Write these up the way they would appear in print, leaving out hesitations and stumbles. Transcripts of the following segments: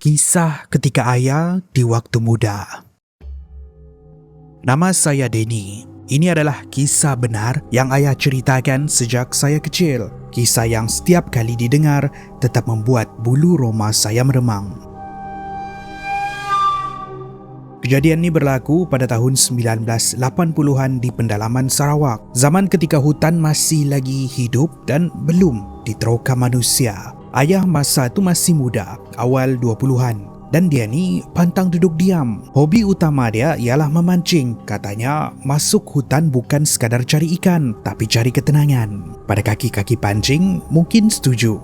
Kisah ketika ayah di waktu muda. Nama saya Denny. Ini adalah kisah benar yang ayah ceritakan sejak saya kecil. Kisah yang setiap kali didengar tetap membuat bulu roma saya meremang. Kejadian ini berlaku pada tahun 1980-an di pendalaman Sarawak. Zaman ketika hutan masih lagi hidup dan belum diterokam manusia. Ayah masa itu masih muda, awal 20-an. Dan dia ni pantang duduk diam. Hobi utama dia ialah memancing. Katanya masuk hutan bukan sekadar cari ikan, tapi cari ketenangan. Pada kaki-kaki pancing mungkin setuju.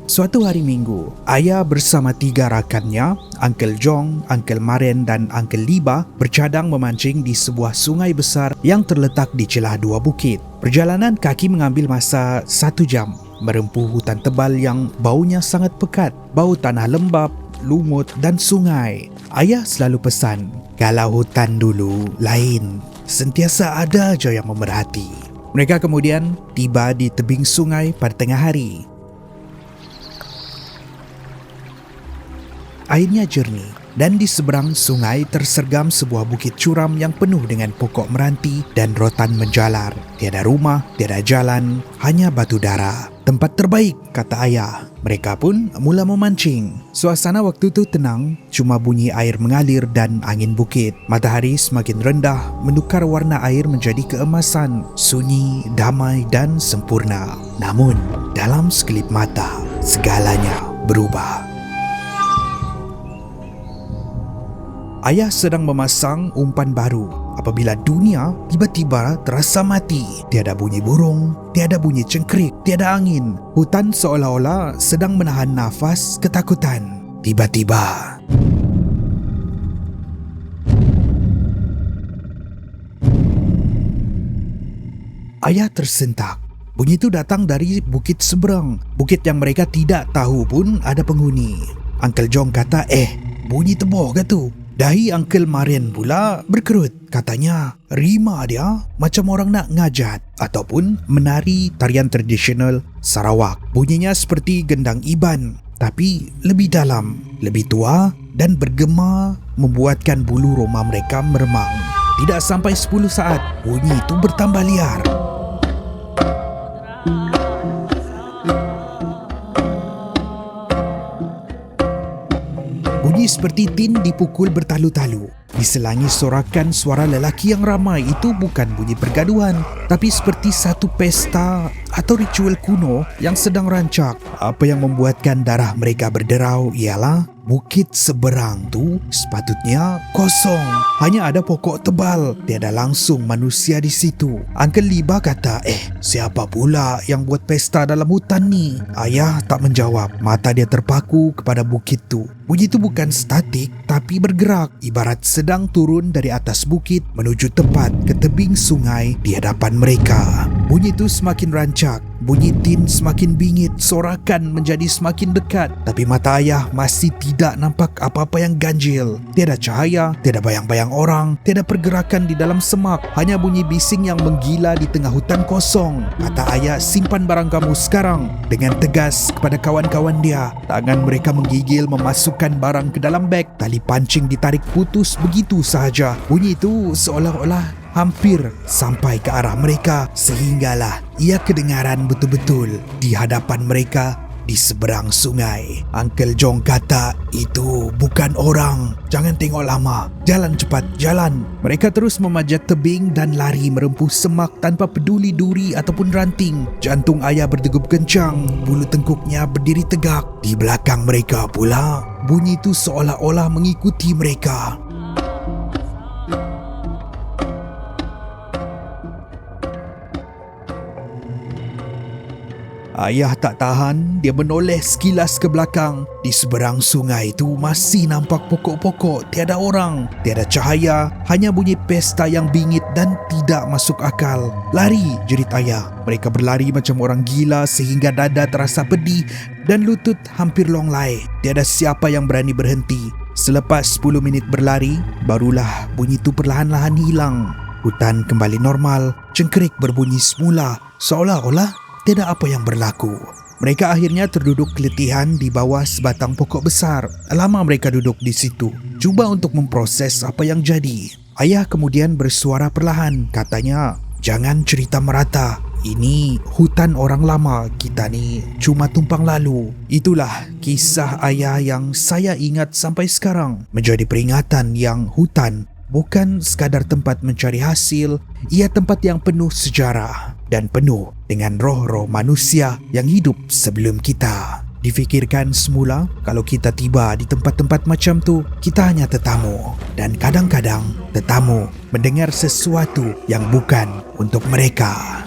Suatu hari Minggu, ayah bersama 3 rakannya, Uncle Jong, Uncle Maren dan Uncle Liba bercadang memancing di sebuah sungai besar yang terletak di celah 2 bukit. Perjalanan kaki mengambil masa 1 jam, merempuh hutan tebal yang baunya sangat pekat, bau tanah lembap, lumut dan sungai. Ayah selalu pesan, kalau hutan dulu lain, sentiasa ada aja yang memerhati. Mereka kemudian tiba di tebing sungai pada tengah hari. Airnya jernih dan di seberang sungai tersergam sebuah bukit curam yang penuh dengan pokok meranti dan rotan menjalar. Tiada rumah, tiada jalan, hanya batu dara. Tempat terbaik, kata ayah. Mereka pun mula memancing. Suasana waktu itu tenang, cuma bunyi air mengalir dan angin bukit. Matahari semakin rendah, menukar warna air menjadi keemasan, sunyi, damai dan sempurna. Namun, dalam sekelip mata, segalanya berubah. Ayah sedang memasang umpan baru apabila dunia tiba-tiba terasa mati. Tiada bunyi burung, tiada bunyi cengkrik, tiada angin. Hutan seolah-olah sedang menahan nafas ketakutan. Tiba-tiba ayah tersentak. Bunyi itu datang dari bukit seberang, bukit yang mereka tidak tahu pun ada penghuni. Uncle Jong kata, bunyi teboh ke tu? Dahi Uncle Marian pula berkerut. Katanya rima dia macam orang nak ngajat ataupun menari tarian tradisional Sarawak. Bunyinya seperti gendang iban, tapi lebih dalam, lebih tua dan bergema membuatkan bulu roma mereka meremang. Tidak sampai 10 saat, bunyi itu bertambah liar. Bunyi seperti tin dipukul bertalu-talu. Diselangi sorakan suara lelaki yang ramai. Itu bukan bunyi pergaduhan, tapi seperti satu pesta atau ritual kuno yang sedang rancak. Apa yang membuatkan darah mereka berderau ialah bukit seberang tu sepatutnya kosong. Hanya ada pokok tebal, tiada langsung manusia di situ. Uncle Liba kata, siapa pula yang buat pesta dalam hutan ni? Ayah tak menjawab. Mata dia terpaku kepada bukit tu. Bunyi itu bukan statik, tapi bergerak, ibarat sedang turun dari atas bukit menuju tepat ke tebing sungai di hadapan mereka. Bunyi itu semakin rancak, bunyi tin semakin bingit, sorakan menjadi semakin dekat. Tapi mata ayah masih tidak nampak apa-apa yang ganjil. Tiada cahaya, tiada bayang-bayang orang, tiada pergerakan di dalam semak. Hanya bunyi bising yang menggila di tengah hutan kosong. Kata ayah, simpan barang kamu sekarang. Dengan tegas kepada kawan-kawan dia, tangan mereka menggigil memasukkan barang ke dalam beg. Tali pancing ditarik putus begitu sahaja. Bunyi itu seolah-olah hampir sampai ke arah mereka, sehinggalah ia kedengaran betul-betul di hadapan mereka di seberang sungai. Uncle Jong kata, itu bukan orang. Jangan tengok lama. Jalan cepat, jalan. Mereka terus memanjat tebing dan lari merempuh semak tanpa peduli duri ataupun ranting. Jantung ayah berdegup kencang, bulu tengkuknya berdiri tegak. Di belakang mereka pula, bunyi itu seolah-olah mengikuti mereka. Ayah tak tahan, dia menoleh sekilas ke belakang. Di seberang sungai itu masih nampak pokok-pokok, tiada orang, tiada cahaya, hanya bunyi pesta yang bingit dan tidak masuk akal. Lari, jerit ayah. Mereka berlari macam orang gila sehingga dada terasa pedih dan lutut hampir longlai. Tiada siapa yang berani berhenti. Selepas 10 minit berlari, barulah bunyi itu perlahan-lahan hilang. Hutan kembali normal, cengkerik berbunyi semula, seolah-olah tiada apa yang berlaku. Mereka akhirnya terduduk keletihan di bawah sebatang pokok besar. Lama mereka duduk di situ, cuba untuk memproses apa yang jadi. Ayah kemudian bersuara perlahan, katanya, "Jangan cerita merata. Ini hutan orang lama, kita ni cuma tumpang lalu." Itulah kisah ayah yang saya ingat sampai sekarang. Menjadi peringatan yang hutan bukan sekadar tempat mencari hasil, ia tempat yang penuh sejarah dan penuh dengan roh-roh manusia yang hidup sebelum kita. Difikirkan semula, kalau kita tiba di tempat-tempat macam tu, kita hanya tetamu. Dan kadang-kadang tetamu mendengar sesuatu yang bukan untuk mereka.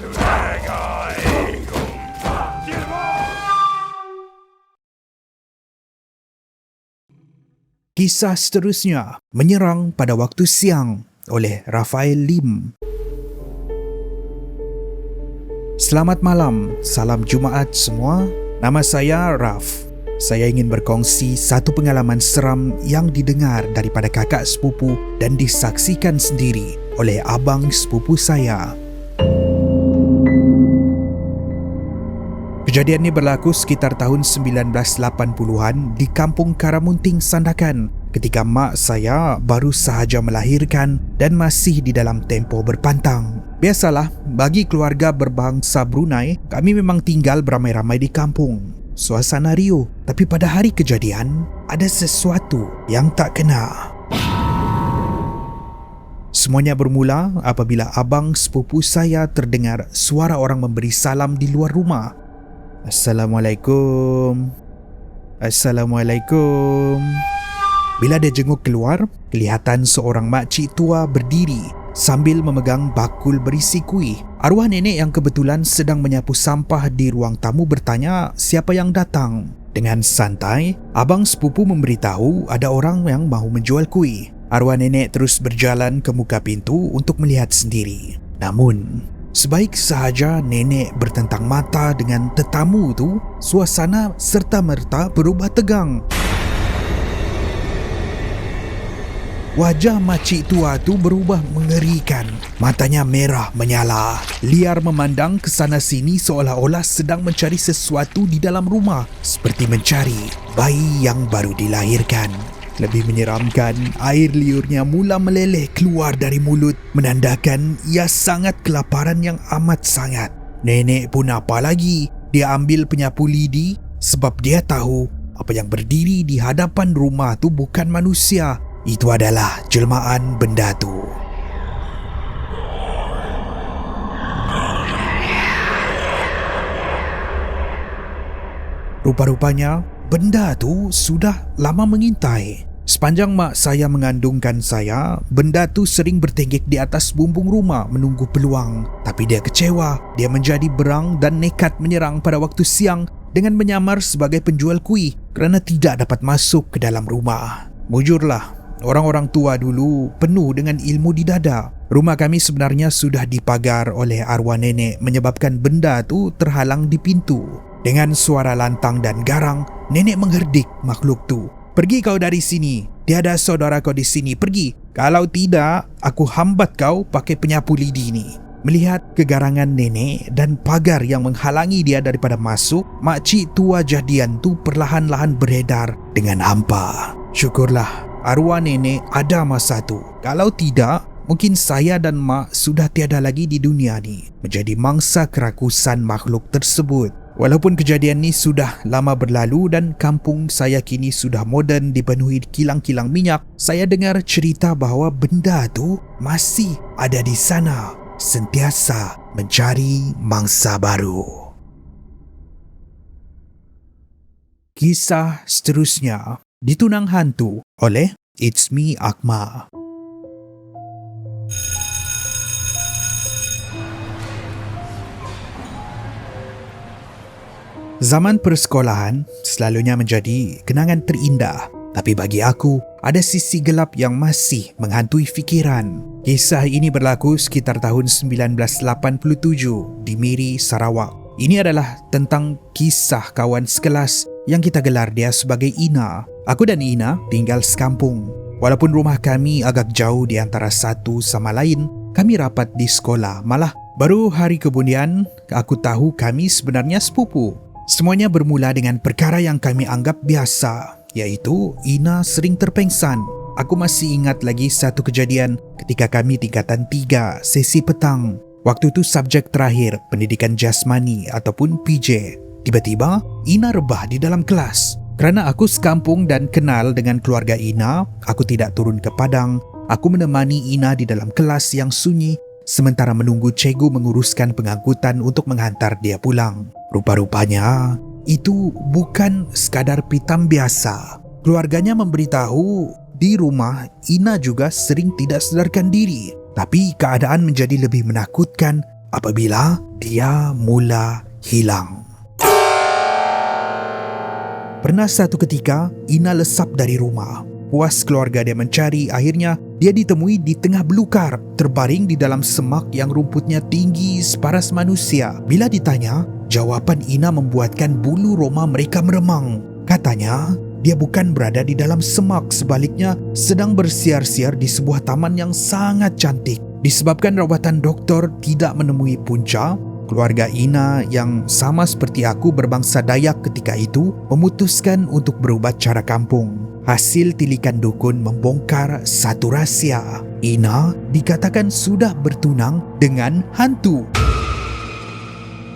Kisah seterusnya, Menyerang pada Waktu Siang oleh Rafael Lim. Selamat malam, salam Jumaat semua. Nama saya Raf. Saya ingin berkongsi satu pengalaman seram yang didengar daripada kakak sepupu dan disaksikan sendiri oleh abang sepupu saya. Kejadian ini berlaku sekitar tahun 1980-an di Kampung Karamunting, Sandakan, ketika mak saya baru sahaja melahirkan dan masih di dalam tempoh berpantang. Biasalah, bagi keluarga berbangsa Brunei, kami memang tinggal beramai-ramai di kampung. Suasana riuh, tapi pada hari kejadian, ada sesuatu yang tak kena. Semuanya bermula apabila abang sepupu saya terdengar suara orang memberi salam di luar rumah. "Assalamualaikum. Assalamualaikum." Bila dia jenguk keluar, kelihatan seorang makcik tua berdiri sambil memegang bakul berisi kuih. Arwah nenek yang kebetulan sedang menyapu sampah di ruang tamu bertanya siapa yang datang. Dengan santai, abang sepupu memberitahu ada orang yang mahu menjual kuih. Arwah nenek terus berjalan ke muka pintu untuk melihat sendiri. Namun, sebaik sahaja nenek bertentang mata dengan tetamu itu, suasana serta-merta berubah tegang. Wajah makcik tua itu berubah mengerikan. Matanya merah menyala, liar memandang ke sana sini seolah-olah sedang mencari sesuatu di dalam rumah, seperti mencari bayi yang baru dilahirkan. Lebih menyeramkan, air liurnya mula meleleh keluar dari mulut, menandakan ia sangat kelaparan yang amat sangat. Nenek pun apa lagi, dia ambil penyapu lidi sebab dia tahu apa yang berdiri di hadapan rumah tu bukan manusia. Itu adalah jelmaan benda tu. Rupa-rupanya, benda tu sudah lama mengintai. Sepanjang mak saya mengandungkan saya, benda tu sering bertenggek di atas bumbung rumah menunggu peluang. Tapi dia kecewa, dia menjadi berang dan nekat menyerang pada waktu siang dengan menyamar sebagai penjual kuih kerana tidak dapat masuk ke dalam rumah. Mujurlah, orang-orang tua dulu penuh dengan ilmu di dada. Rumah kami sebenarnya sudah dipagar oleh arwah nenek menyebabkan benda tu terhalang di pintu. Dengan suara lantang dan garang, nenek mengherdik makhluk tu. "Pergi kau dari sini. Tiada saudara kau di sini. Pergi. Kalau tidak, aku hambat kau pakai penyapu lidi ni." Melihat kegarangan nenek dan pagar yang menghalangi dia daripada masuk, makcik tua jadian tu perlahan-lahan beredar dengan hampa. Syukurlah arwah nenek ada masa tu. Kalau tidak, mungkin saya dan mak sudah tiada lagi di dunia ni, menjadi mangsa kerakusan makhluk tersebut. Walaupun kejadian ni sudah lama berlalu dan kampung saya kini sudah moden dipenuhi kilang-kilang minyak, saya dengar cerita bahawa benda tu masih ada di sana, sentiasa mencari mangsa baru. Kisah seterusnya, Ditunang Hantu oleh It's Me Akma. Zaman persekolahan selalunya menjadi kenangan terindah, tapi bagi aku ada sisi gelap yang masih menghantui fikiran. Kisah ini berlaku sekitar tahun 1987 di Miri, Sarawak. Ini adalah tentang kisah kawan sekelas yang kita gelar dia sebagai Ina. Aku dan Ina tinggal sekampung. Walaupun rumah kami agak jauh di antara satu sama lain, kami rapat di sekolah. Malah baru hari kemudian aku tahu kami sebenarnya sepupu. Semuanya bermula dengan perkara yang kami anggap biasa, iaitu Ina sering terpengsan. Aku masih ingat lagi satu kejadian ketika kami tingkatan 3 sesi petang. Waktu itu subjek terakhir pendidikan jasmani ataupun PJ. Tiba-tiba Ina rebah di dalam kelas. Kerana aku sekampung dan kenal dengan keluarga Ina, aku tidak turun ke padang. Aku menemani Ina di dalam kelas yang sunyi sementara menunggu cikgu menguruskan pengangkutan untuk menghantar dia pulang. Rupa-rupanya itu bukan sekadar pitam biasa. Keluarganya memberitahu di rumah Ina juga sering tidak sadarkan diri. Tapi keadaan menjadi lebih menakutkan apabila dia mula hilang. Pernah satu ketika, Ina lesap dari rumah. Puas keluarga dia mencari, akhirnya dia ditemui di tengah belukar, terbaring di dalam semak yang rumputnya tinggi separas manusia. Bila ditanya, jawaban Ina membuatkan bulu roma mereka meremang. Katanya, dia bukan berada di dalam semak, sebaliknya sedang bersiar-siar di sebuah taman yang sangat cantik. Disebabkan rawatan doktor tidak menemui punca, keluarga Ina yang sama seperti aku berbangsa Dayak ketika itu memutuskan untuk berubat cara kampung. Hasil tilikan dukun membongkar satu rahsia. Ina dikatakan sudah bertunang dengan hantu.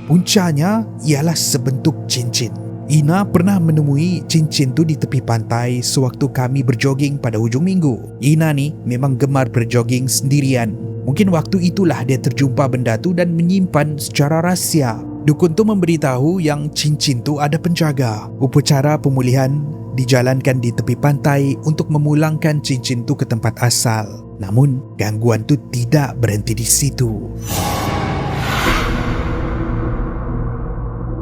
Puncanya ialah sebentuk cincin. Ina pernah menemui cincin tu di tepi pantai sewaktu kami berjoging pada hujung minggu. Ina ni memang gemar berjoging sendirian. Mungkin waktu itulah dia terjumpa benda tu dan menyimpan secara rahsia. Dukun tu memberitahu yang cincin tu ada penjaga. Upacara pemulihan dijalankan di tepi pantai untuk memulangkan cincin tu ke tempat asal. Namun, gangguan tu tidak berhenti di situ.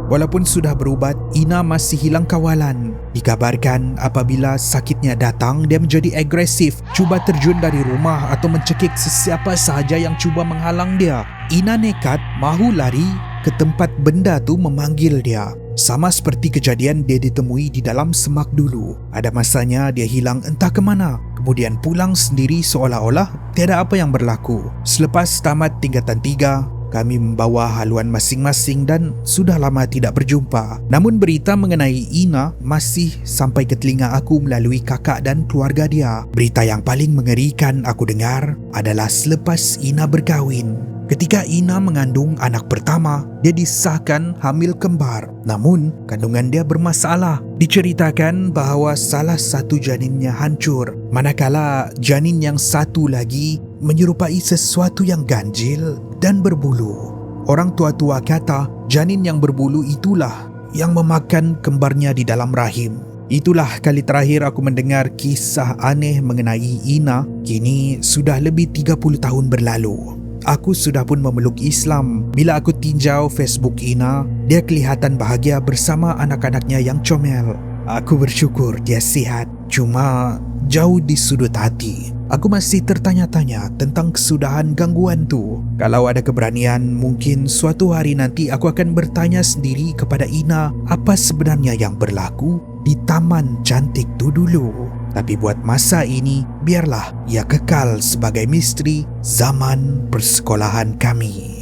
Walaupun sudah berubat, Ina masih hilang kawalan. Dikabarkan apabila sakitnya datang, dia menjadi agresif, cuba terjun dari rumah atau mencekik sesiapa sahaja yang cuba menghalang dia. Ina nekat mahu lari ke tempat benda tu memanggil dia. Sama seperti kejadian dia ditemui di dalam semak dulu. Ada masanya dia hilang entah ke mana, kemudian pulang sendiri seolah-olah tiada apa yang berlaku. Selepas tamat tingkatan 3, kami membawa haluan masing-masing dan sudah lama tidak berjumpa. Namun berita mengenai Ina masih sampai ke telinga aku melalui kakak dan keluarga dia. Berita yang paling mengerikan aku dengar adalah selepas Ina berkahwin. Ketika Ina mengandung anak pertama, dia disahkan hamil kembar. Namun, kandungan dia bermasalah. Diceritakan bahawa salah satu janinnya hancur, manakala janin yang satu lagi menyerupai sesuatu yang ganjil dan berbulu. Orang tua-tua kata janin yang berbulu itulah yang memakan kembarnya di dalam rahim. Itulah kali terakhir aku mendengar kisah aneh mengenai Ina. Kini sudah lebih 30 tahun berlalu. Aku sudah pun memeluk Islam. Bila aku tinjau Facebook Ina, dia kelihatan bahagia bersama anak-anaknya yang comel. Aku bersyukur dia sihat. Cuma jauh di sudut hati, aku masih tertanya-tanya tentang kesudahan gangguan tu. Kalau ada keberanian, mungkin suatu hari nanti aku akan bertanya sendiri kepada Ina apa sebenarnya yang berlaku di taman cantik tu dulu. Tapi buat masa ini, biarlah ia kekal sebagai misteri zaman persekolahan kami.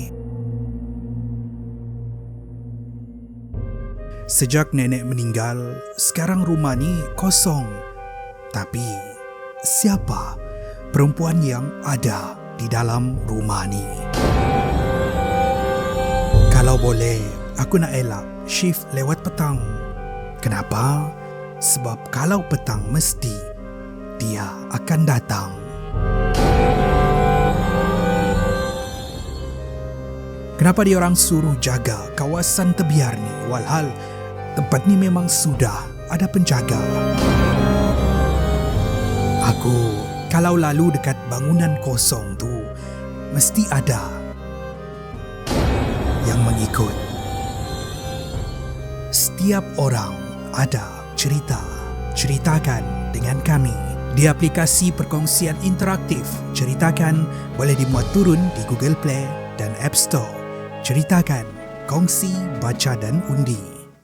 Sejak nenek meninggal, sekarang rumah ni kosong. Tapi, siapa perempuan yang ada di dalam rumah ni? Kalau boleh, aku nak elak shift lewat petang. Kenapa? Sebab kalau petang mesti dia akan datang. Kenapa dia orang suruh jaga kawasan tebiar ni walhal tempat ni memang sudah ada penjaga? Aku kalau lalu dekat bangunan kosong tu mesti ada yang mengikut. Setiap orang ada cerita. Ceritakan dengan kami di aplikasi perkongsian interaktif. Ceritakan boleh dimuat turun di Google Play dan App Store. Ceritakan, kongsi, baca dan undi.